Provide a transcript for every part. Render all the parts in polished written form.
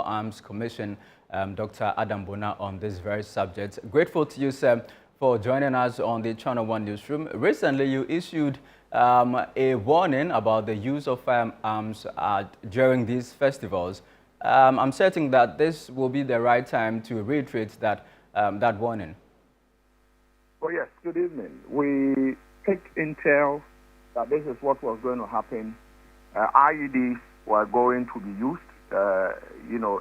Arms Commission, Dr. Adam Bona, on this very subject. Grateful to you, sir, for joining us on the Channel One newsroom. Recently, you issued a warning about the use of firearms during these festivals. I'm certain that this will be the right time to reiterate that, that warning. Oh, yes. Good evening. We picked intel that this is what was going to happen. IEDs were going to be used,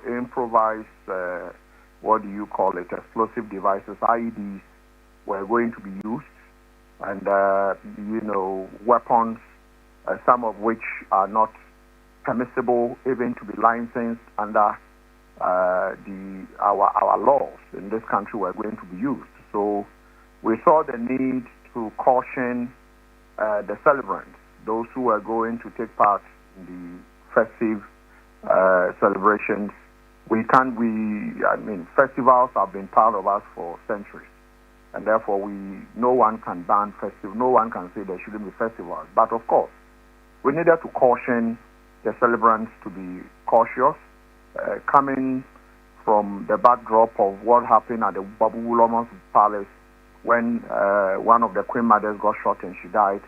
improvised, what do you call it, explosive devices. IEDs were going to be used, and, weapons, some of which are not permissible even to be licensed under our laws in this country, were going to be used. So we saw the need to caution the celebrants, those who are going to take part in the festive celebrations. Festivals have been part of us for centuries, and therefore no one can ban festivals. No one can say there shouldn't be festivals. But of course, we needed to caution the celebrants to be cautious, coming from the backdrop of what happened at the Babu Uloma's Palace when one of the Queen Mothers got shot and she died.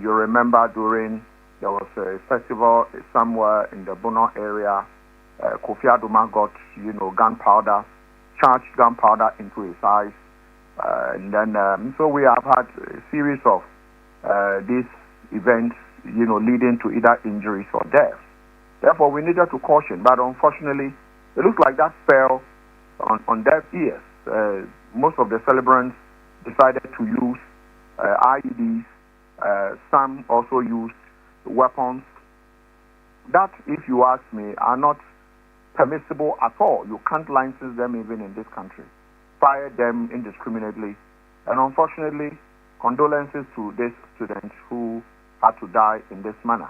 You remember there was a festival somewhere in the Bono area. Kofi Adoma got, gunpowder, charged gunpowder into his eyes. And then, so we have had a series of these events, leading to either injuries or deaths. Therefore, we needed to caution. But unfortunately, it looks like that fell on deaf ears. Most of the celebrants decided to use IEDs. Some also used weapons that, if you ask me, are not permissible at all. You can't license them even in this country. Fire them indiscriminately. And unfortunately, condolences to these students who had to die in this manner.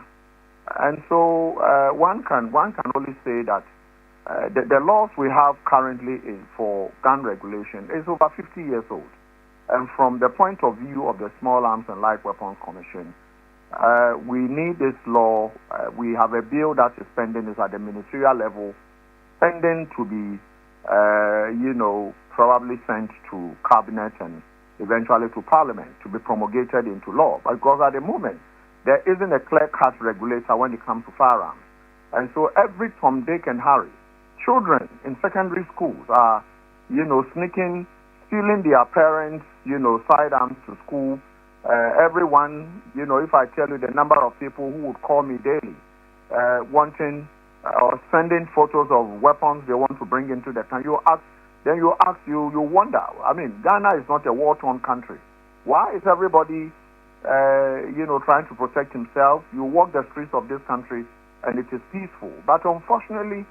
And so one can only say that the laws we have currently for gun regulation is over 50 years old. And from the point of view of the Small Arms and Light Weapons Commission, we need this law. We have a bill that is pending, is at the ministerial level, pending to be, probably sent to cabinet and eventually to parliament to be promulgated into law. Because at the moment, there isn't a clear-cut regulator when it comes to firearms. And so every Tom, Dick, and Harry, children in secondary schools are, stealing their parents, sidearms to school. Everyone, if I tell you the number of people who would call me daily, wanting or sending photos of weapons they want to bring into the country, you wonder. I mean, Ghana is not a war-torn country. Why is everybody, trying to protect himself? You walk the streets of this country and it is peaceful. But unfortunately,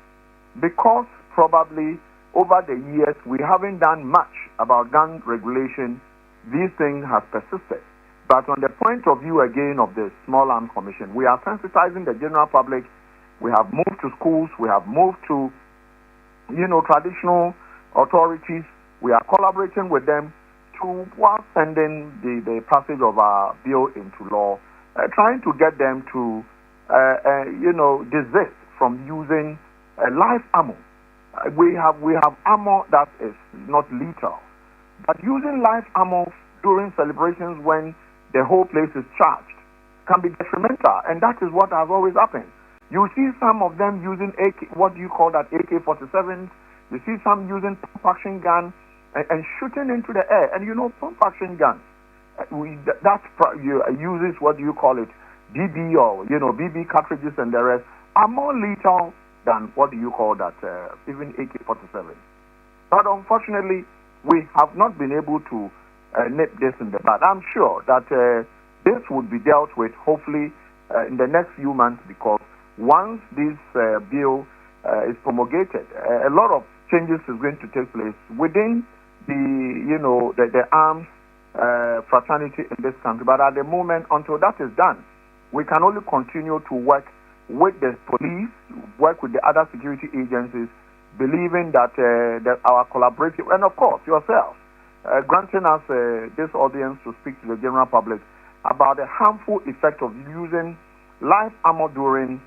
because probably over the years we haven't done much about gun regulation, this thing has persisted. But on the point of view again of the Small Arms Commission, we are sensitizing the general public. We have moved to schools. We have moved to, traditional authorities. We are collaborating with them while sending the passage of our bill into law, trying to get them to, desist from using live ammo. We have ammo that is not lethal, but using live ammo during celebrations when the whole place is charged can be detrimental, and that is what has always happened. You see some of them using AK-47s. You see some using pump-action guns and shooting into the air. And pump-action guns, uses BB or BB cartridges and the rest are more lethal than even AK-47. But unfortunately, we have not been able to nip this in the bud. I'm sure that this would be dealt with hopefully in the next few months, because once this bill is promulgated, a lot of changes is going to take place within the arms fraternity in this country. But at the moment, until that is done, we can only continue to work with the police, work with the other security agencies, believing that our collaborative, and of course yourself, granting us this audience to speak to the general public about the harmful effect of using live ammo during,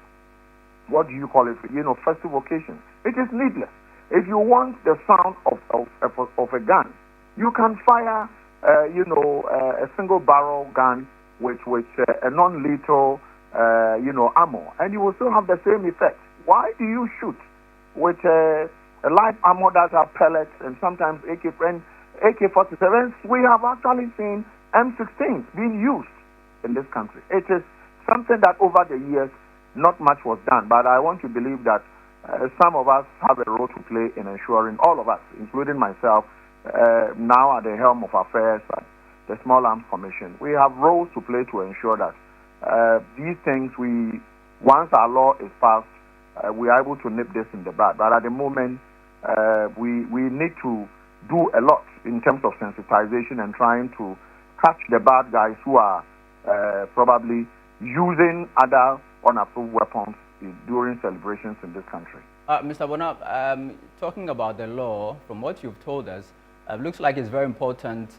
festive occasions. It is needless. If you want the sound of a gun, you can fire, a single barrel gun with a non-lethal, ammo, and you will still have the same effect. Why do you shoot with a live ammo that are pellets and sometimes AK-47s? We have actually seen M16s being used in this country. It is something that over the years not much was done, but I want to believe that some of us have a role to play in ensuring, all of us, including myself, now at the helm of affairs at the Small Arms Commission, we have roles to play to ensure that these things, once our law is passed, we are able to nip this in the bud. But at the moment, we need to do a lot in terms of sensitization and trying to catch the bad guys who are probably using other unapproved weapons during celebrations in this country. Mr. Bona, talking about the law, from what you've told us, looks like it's very important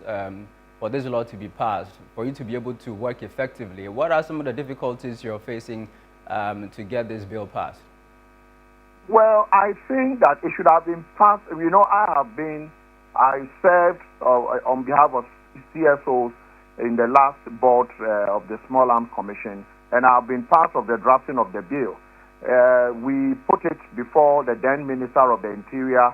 for this law to be passed, for you to be able to work effectively. What are some of the difficulties you're facing to get this bill passed? Well, I think that it should have been passed. I served on behalf of CSOs in the last board of the Small Arms Commission, and I've been part of the drafting of the bill. We put it before the then Minister of the Interior,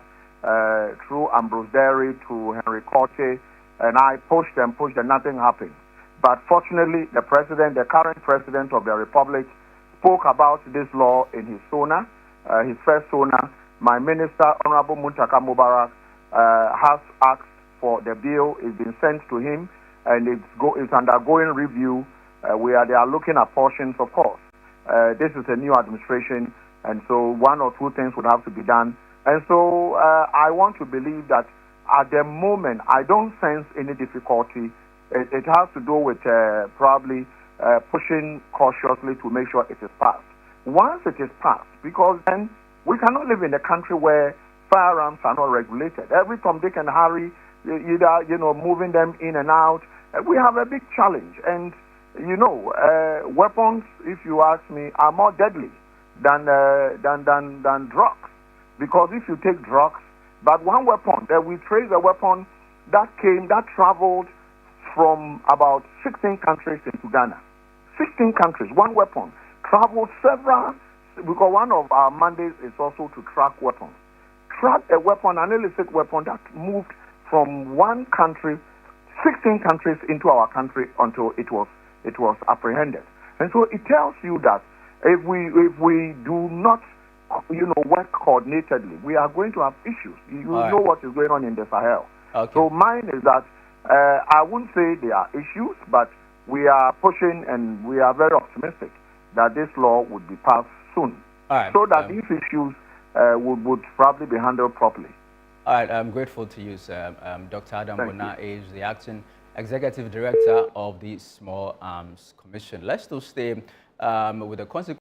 through Ambrose Derry to Henry Korte, and I pushed and nothing happened. But fortunately, the current president of the Republic, spoke about this law in his SONA, his first SONA. My minister, Honorable Muntaka Mubarak, has asked for the bill. It's been sent to him, and it's undergoing review. They are looking at portions, of course. This is a new administration, and so one or two things would have to be done. And so I want to believe that at the moment, I don't sense any difficulty. It has to do with probably pushing cautiously to make sure it is passed. Once it is passed, because then we cannot live in a country where firearms are not regulated. Every Tom, Dick, and Harry, either moving them in and out. We have a big challenge, and weapons, if you ask me, are more deadly than drugs. Because if you take drugs, but one weapon, that we trace a weapon that traveled from about 16 countries into Ghana. 16 countries, one weapon, traveled several, because one of our mandates is also to track weapons. Track a weapon, an illicit weapon that moved from one country, 16 countries into our country until it was apprehended. And so it tells you that if we do not work coordinatedly, we are going to have issues. You know what is going on in the Sahel. Okay. So mine is that I wouldn't say there are issues, but we are pushing and we are very optimistic that this law would be passed soon, so that these issues would probably be handled properly. All right, I'm grateful to you, sir. Dr. Adam Bona is the acting Executive Director of the Small Arms Commission. Let's still stay with the consequences.